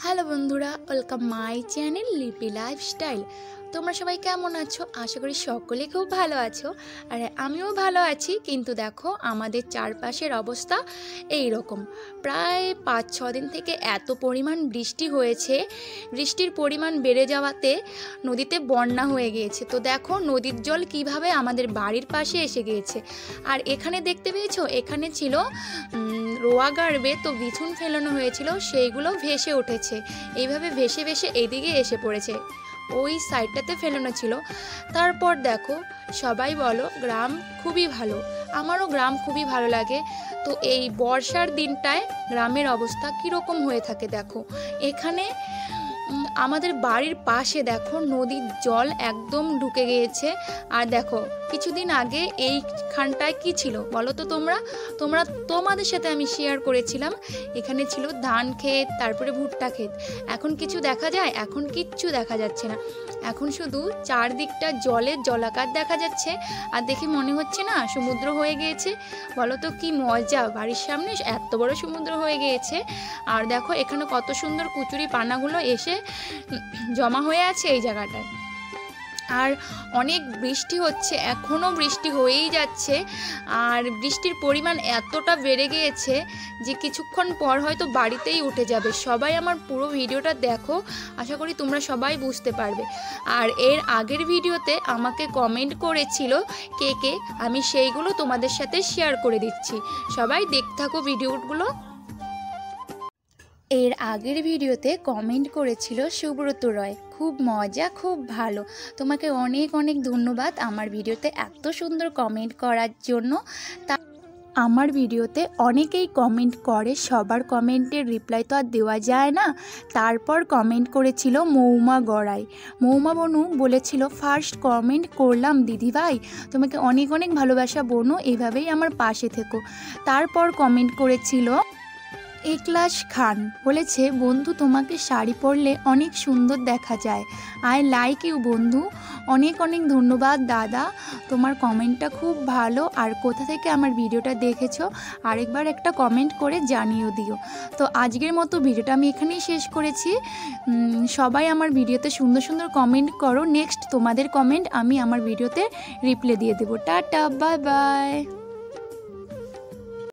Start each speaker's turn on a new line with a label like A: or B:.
A: Hello বন্ধুরা, welcome my channel লিপি lifestyle. তোমরা সবাই কেমন আছো? আশা করি সকলে খুব ভালো আছো। আর আমিও ভালো আছি, কিন্তু দেখো আমাদের চারপাশের অবস্থা এই রকম। প্রায় 5-6 দিন থেকে এত পরিমাণ বৃষ্টি হয়েছে, বৃষ্টির পরিমাণ বেড়ে যাওয়াতে নদীতে বন্যা হয়ে গিয়েছে। তো দেখো নদীর জল কিভাবে আমাদের বাড়ির পাশে এসে গিয়েছে। আর এখানে দেখতে পেয়েছো, এখানে ছিল রোয়া গাড়বে, তো বিছুন ফেলানো হয়েছিল, সেইগুলো ভেসে উঠেছে। এইভাবে ভেসে ভেসে এদিকে এসে পড়েছে, ওই সাইডটাতে ফেলানো ছিল। তারপর দেখো সবাই বলো গ্রাম খুবই ভালো, আমারও গ্রাম খুবই ভালো লাগে। তো এই বর্ষার দিনটায় গ্রামের অবস্থা কীরকম হয়ে থাকে দেখো। এখানে আমাদের বাড়ির পাশে দেখো নদীর জল একদম ঢুকে গিয়েছে। আর দেখো কিছুদিন আগে এইখানটায় কি ছিল বলো তো তোমাদের সাথে আমি শেয়ার করেছিলাম, এখানে ছিল ধান ক্ষেত, তারপরে ভুট্টা ক্ষেত। এখন কিছু দেখা যায়? এখন কিচ্ছু দেখা যাচ্ছে না, এখন শুধু চারদিকটা জলের জলাকার দেখা যাচ্ছে। আর দেখে মনে হচ্ছে না সমুদ্র হয়ে গিয়েছে। বলো তো কি মজা, বাড়ির সামনে এত বড় সমুদ্র হয়ে গিয়েছে। আর দেখো এখানে কত সুন্দর কুচুরি পানাগুলো এসে জমা হয়ে আছে এই জায়গাটায়। আর অনেক বৃষ্টি হচ্ছে, এখনও বৃষ্টি হয়েই যাচ্ছে। আর বৃষ্টির পরিমাণ এতটা বেড়ে গিয়েছে যে কিছুক্ষণ পর হয়তো বাড়িতেই উঠে যাবে। সবাই আমার পুরো ভিডিওটা দেখো, আশা করি তোমরা সবাই বুঝতে পারবে। আর এর আগের ভিডিওতে আমাকে কমেন্ট করেছিল কে কে, আমি সেইগুলো তোমাদের সাথে শেয়ার করে দিচ্ছি। সবাই দেখতে থাকো ভিডিওগুলো। এর আগের ভিডিওতে কমেন্ট করেছিল সুব্রত রয়, খুব মজা, খুব ভালো। তোমাকে অনেক অনেক ধন্যবাদ আমার ভিডিওতে এত সুন্দর কমেন্ট করার জন্য। আমার ভিডিওতে অনেকেই কমেন্ট করে, সবার কমেন্টের রিপ্লাই তো আর দেওয়া যায় না। তারপর কমেন্ট করেছিল মৌমা গড়াই, মৌমা বনু বলেছিল ফার্স্ট কমেন্ট করলাম দিদিভাই, তোমাকে অনেক অনেক ভালোবাসা বনু, এইভাবেই আমার পাশে থেকো। তারপর কমেন্ট করেছিল একলাশ খান, বলেছে বন্ধু তোমাকে শাড়ি পরলে অনেক সুন্দর দেখা যায়, আই লাইক ইউ বন্ধু। অনেক অনেক ধন্যবাদ দাদা, তোমার কমেন্টটা খুব ভালো। আর কোথা থেকে আমার ভিডিওটা দেখেছো আরেকবার একটা কমেন্ট করে জানিয়ে দিও। তো আজকের মতো ভিডিওটা আমি এখানেই শেষ করেছি। সবাই আমার ভিডিওতে সুন্দর সুন্দর কমেন্ট করো, নেক্সট তোমাদের কমেন্ট আমি আমার ভিডিওতে রিপ্লাই দিয়ে দেবো। Tata, bye bye.